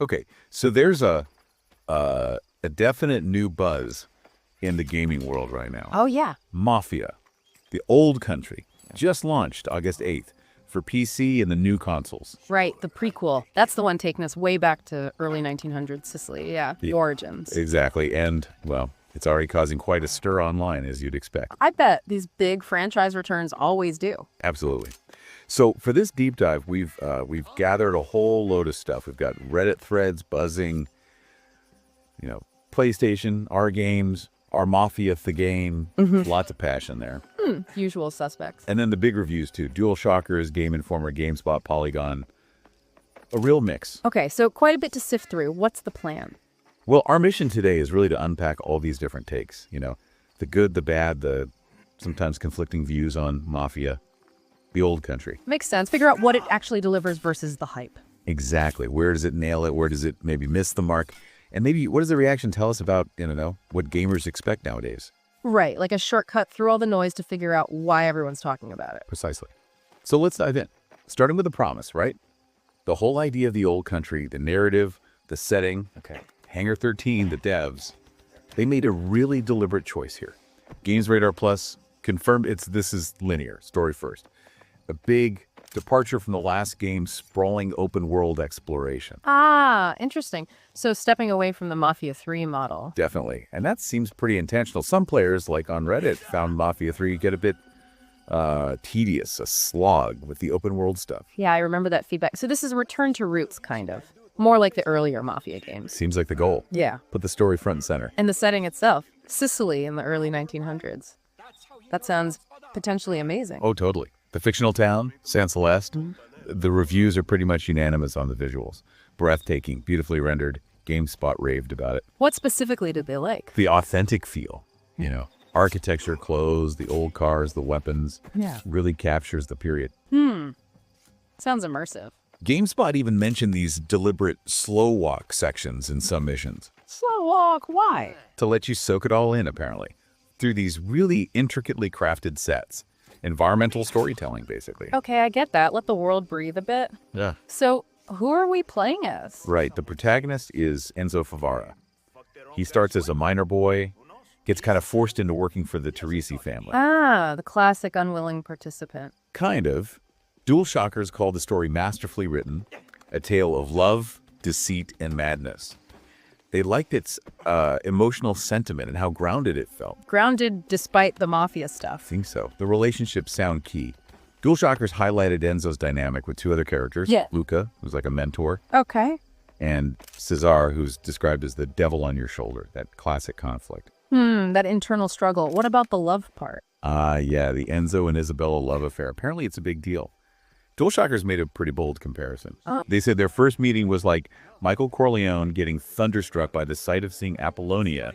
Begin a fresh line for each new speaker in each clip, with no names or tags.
Okay, so there's a definite new buzz in the gaming world right now.
Oh, yeah.
Mafia, the old country, just launched August 8th for PC and the new consoles.
Right, the prequel. That's the one taking us way back to early 1900s Sicily. Yeah, the origins.
Exactly, and, well, it's already causing quite a stir online, as you'd expect.
I bet these big franchise returns always do.
Absolutely. So for this deep dive, we've gathered a whole load of stuff. We've got Reddit threads buzzing, PlayStation, our games, our Mafia the game, lots of passion there.
Usual suspects.
And then the big reviews too. DualShockers, Game Informer, GameSpot, Polygon. A real mix.
Okay, so quite a bit to sift through. What's the plan?
Well, our mission today is really to unpack all these different takes. The good, the bad, the sometimes conflicting views on Mafia, the old country.
Makes sense. Figure out what it actually delivers versus the hype.
Exactly. Where does it nail it? Where does it maybe miss the mark? And maybe what does the reaction tell us about, what gamers expect nowadays?
Right, like a shortcut through all the noise to figure out why everyone's talking about it.
Precisely. So let's dive in. Starting with the promise, right? The whole idea of the old country, the narrative, the setting. Okay. Hangar 13, the devs, they made a really deliberate choice here. Games Radar Plus confirmed this is linear, story first. A big departure from the last game's sprawling open world exploration.
Ah, interesting. So stepping away from the Mafia 3 model.
Definitely. And that seems pretty intentional. Some players, like on Reddit, found Mafia 3 get a bit tedious, a slog with the open world stuff.
Yeah, I remember that feedback. So this is a return to roots, kind of. More like the earlier Mafia games.
Seems like the goal.
Yeah.
Put the story front and center.
And the setting itself, Sicily in the early 1900s. That sounds potentially amazing.
Oh, totally. The fictional town, San Celeste, the reviews are pretty much unanimous on the visuals. Breathtaking, beautifully rendered. GameSpot raved about it.
What specifically did they like?
The authentic feel, architecture, clothes, the old cars, the weapons.
Yeah.
Really captures the period.
Sounds immersive.
GameSpot even mentioned these deliberate slow walk sections in some missions.
Slow walk, why?
To let you soak it all in, apparently, through these really intricately crafted sets. Environmental storytelling, basically.
Okay, I get that. Let the world breathe a bit.
Yeah.
So, who are we playing as?
Right. The protagonist is Enzo Favara. He starts as a miner boy, gets kind of forced into working for the Teresi family.
Ah, the classic unwilling participant.
Kind of. DualShockers called the story masterfully written, a tale of love, deceit, and madness. They liked its emotional sentiment and how grounded it felt.
Grounded despite the Mafia
I
stuff.
think so. The relationships sound key. DualShockers highlighted Enzo's dynamic with two other characters.
Yeah.
Luca, who's like a mentor,
Okay.
and Cesar, who's described as the devil on your shoulder, that classic conflict.
That internal struggle. What about the love part?
Yeah, the Enzo and Isabella love affair. Apparently it's a big deal. DualShockers made a pretty bold comparison. They said their first meeting was like Michael Corleone getting thunderstruck by the sight of seeing Apollonia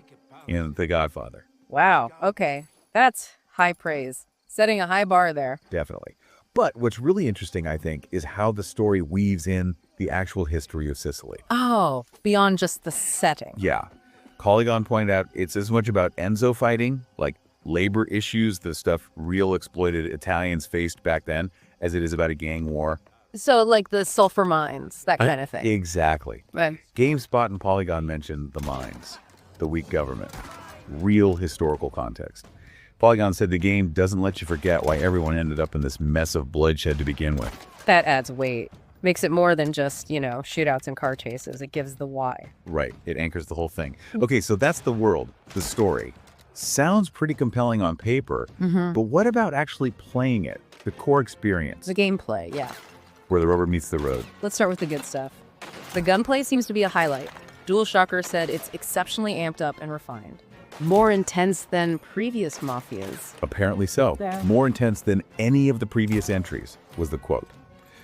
in The Godfather.
Wow. Okay. That's high praise. Setting a high bar there.
Definitely. But what's really interesting, I think, is how the story weaves in the actual history of Sicily.
Oh, beyond just the setting.
Yeah. Polygon pointed out it's as much about Enzo fighting, like labor issues, the stuff real exploited Italians faced back then, as it is about a gang war.
So like the sulfur mines, that kind of thing.
Exactly.
Right.
GameSpot and Polygon mentioned the mines, the weak government, real historical context. Polygon said the game doesn't let you forget why everyone ended up in this mess of bloodshed to begin with.
That adds weight. Makes it more than just, shootouts and car chases. It gives the why.
Right. It anchors the whole thing. Okay, so that's the world, the story. Sounds pretty compelling on paper, but what about actually playing it? The core experience,
The gameplay, yeah.
where the rubber meets the road.
Let's start with the good stuff. The gunplay seems to be a highlight. DualShocker said it's exceptionally amped up and refined. More intense than previous Mafias.
Apparently so.
Yeah.
More intense than any of the previous entries, was the quote.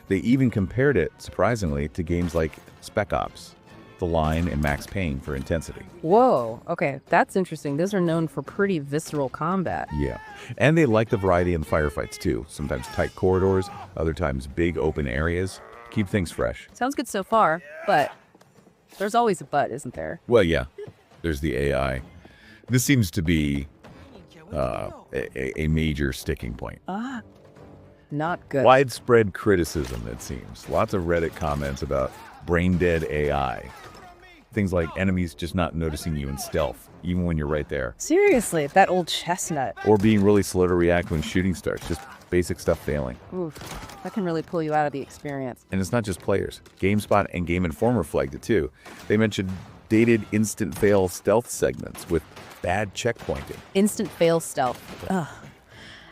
They even compared it, surprisingly, to games like Spec Ops, The Line, and Max Payne for intensity.
Whoa, okay, that's interesting. Those are known for pretty visceral combat.
Yeah. And they like the variety in the firefights, too. Sometimes tight corridors, other times big open areas. Keep things fresh.
Sounds good so far, but there's always a but, isn't there?
Well, yeah. There's the AI. This seems to be a major sticking point.
Not good.
Widespread criticism, it seems. Lots of Reddit comments about brain-dead AI. Things like enemies just not noticing you in stealth, even when you're right there.
Seriously, that old chestnut.
Or being really slow to react when shooting starts, just basic stuff failing.
Oof, that can really pull you out of the experience.
And it's not just players. GameSpot and Game Informer flagged it too. They mentioned dated instant fail stealth segments with bad checkpointing.
Instant fail stealth. Ugh.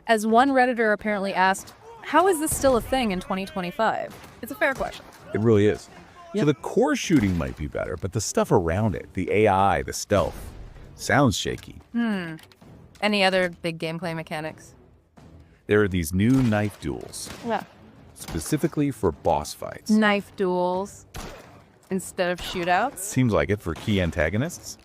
As one Redditor apparently asked, how is this still a thing in 2025? It's a fair question.
It really is.
Yep.
So the core shooting might be better, but the stuff around it, the AI, the stealth, sounds shaky.
Any other big gameplay mechanics?
There are these new knife duels,
Yeah.
specifically for boss fights.
Knife duels instead of shootouts?
Seems like it for key antagonists.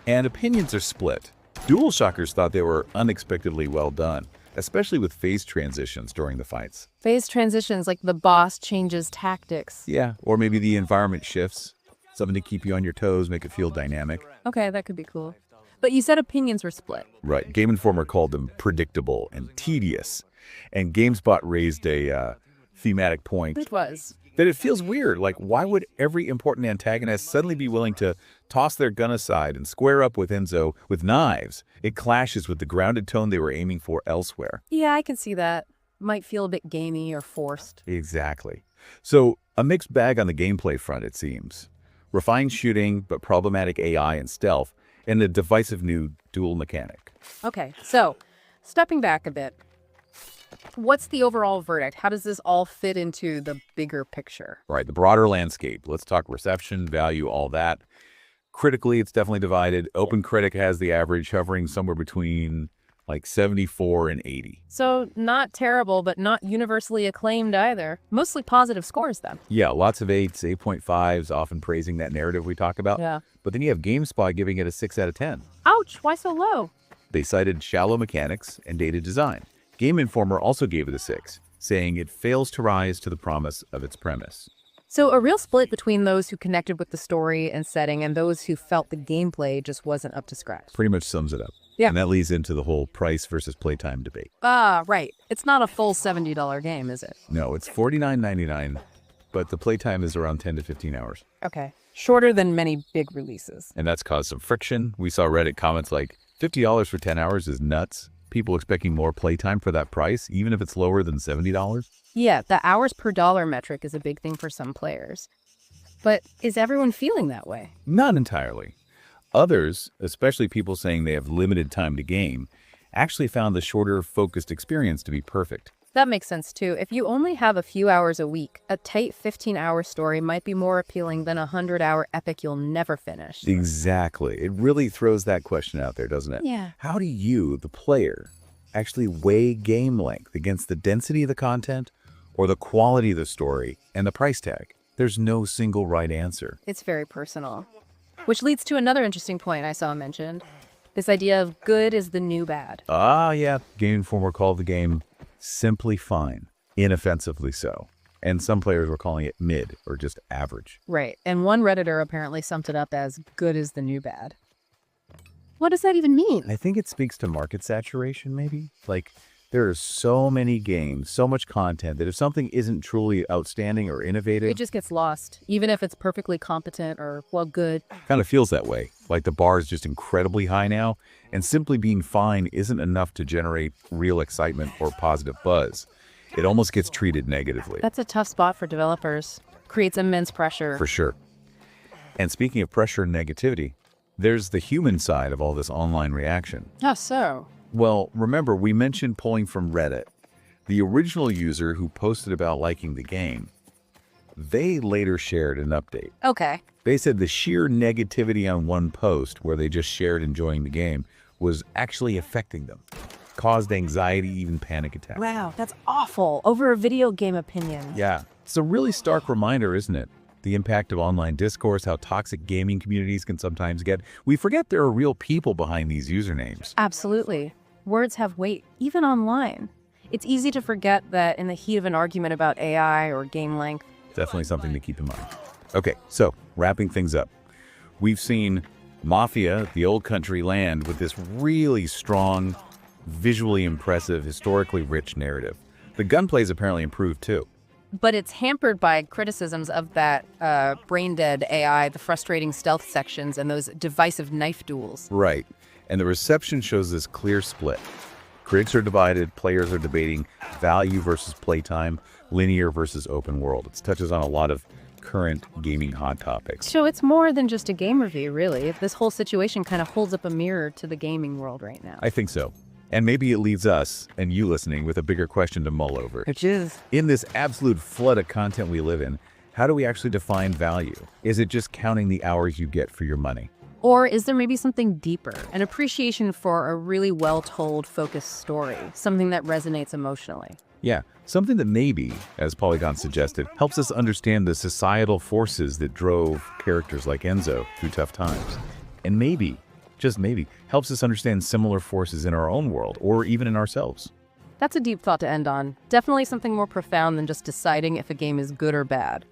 And opinions are split. DualShockers thought they were unexpectedly well done, especially with phase transitions during the fights.
Phase transitions, like the boss changes tactics.
Yeah, or maybe the environment shifts. Something to keep you on your toes, make it feel dynamic.
Okay, that could be cool. But you said opinions were split.
Right. Game Informer called them predictable and tedious. And GameSpot raised a thematic point.
It was.
That it feels weird. Like, why would every important antagonist suddenly be willing to toss their gun aside and square up with Enzo with knives? It clashes with the grounded tone they were aiming for elsewhere.
Yeah, I can see that. Might feel a bit gamey or forced.
Exactly. So, a mixed bag on the gameplay front, it seems. Refined shooting, but problematic AI and stealth, and a divisive new dual mechanic.
Okay, so stepping back a bit, what's the overall verdict? How does this all fit into the bigger picture?
Right, the broader landscape. Let's talk reception, value, all that. Critically, it's definitely divided. OpenCritic has the average hovering somewhere between like 74 and 80.
So not terrible, but not universally acclaimed either. Mostly positive scores, then.
Yeah, lots of 8s, 8.5s, often praising that narrative we talk about.
Yeah.
But then you have GameSpot giving it a 6 out of 10.
Ouch, why so low?
They cited shallow mechanics and dated design. Game Informer also gave it a 6, saying it fails to rise to the promise of its premise.
So a real split between those who connected with the story and setting and those who felt the gameplay just wasn't up to scratch.
Pretty much sums it up.
Yeah.
And that leads into the whole price versus playtime debate.
Ah, right. It's not a full $70 game, is it?
No, it's $49.99, but the playtime is around 10 to 15 hours.
Okay. Shorter than many big releases.
And that's caused some friction. We saw Reddit comments like, $50 for 10 hours is nuts. People expecting more playtime for that price, even if it's lower than $70.
Yeah, the hours per dollar metric is a big thing for some players. But is everyone feeling that way?
Not entirely. Others, especially people saying they have limited time to game, actually found the shorter, focused experience to be perfect.
That makes sense too. If you only have a few hours a week, a tight 15-hour story might be more appealing than a 100-hour epic you'll never finish.
Exactly. It really throws that question out there, doesn't it?
Yeah.
How do you, the player, actually weigh game length against the density of the content or the quality of the story and the price tag? There's no single right answer.
It's very personal. Which leads to another interesting point I saw mentioned. This idea of good is the new bad.
Ah, yeah. Game Informer called the game simply fine, inoffensively so. And some players were calling it mid or just average.
Right. And one Redditor apparently summed it up as good is the new bad. What does that even mean?
I think it speaks to market saturation, maybe. Like, there are so many games, so much content that if something isn't truly outstanding or innovative,
It just gets lost, even if it's perfectly competent or, well, good.
kind of feels that way. Like the bar is just incredibly high now, and simply being fine isn't enough to generate real excitement or positive buzz. It almost gets treated negatively.
That's a tough spot for developers. Creates immense pressure.
For sure. And speaking of pressure and negativity, there's the human side of all this online reaction.
How so?
Well, remember, we mentioned pulling from Reddit. The original user who posted about liking the game, they later shared an update.
Okay.
They said the sheer negativity on one post where they just shared enjoying the game was actually affecting them. Caused anxiety, even panic attacks.
Wow, that's awful. Over a video game opinion.
Yeah. It's a really stark reminder, isn't it? The impact of online discourse, how toxic gaming communities can sometimes get. We forget there are real people behind these usernames.
Absolutely. Words have weight, even online. It's easy to forget that in the heat of an argument about AI or game length.
Definitely something to keep in mind. Okay, so wrapping things up. We've seen Mafia, the old country, land with this really strong, visually impressive, historically rich narrative. The gunplay's apparently improved too.
But it's hampered by criticisms of that brain-dead AI, the frustrating stealth sections, and those divisive knife duels.
Right. And the reception shows this clear split. Critics are divided, players are debating value versus playtime, linear versus open world. It touches on a lot of current gaming hot topics.
So it's more than just a game review, really. This whole situation kind of holds up a mirror to the gaming world right now.
I think so. And maybe it leaves us, and you listening, with a bigger question to mull over.
Which is?
In this absolute flood of content we live in, how do we actually define value? Is it just counting the hours you get for your money?
Or is there maybe something deeper, an appreciation for a really well-told, focused story, something that resonates emotionally?
Yeah, something that maybe, as Polygon suggested, helps us understand the societal forces that drove characters like Enzo through tough times. And maybe, just maybe, helps us understand similar forces in our own world, or even in ourselves.
That's a deep thought to end on. Definitely something more profound than just deciding if a game is good or bad.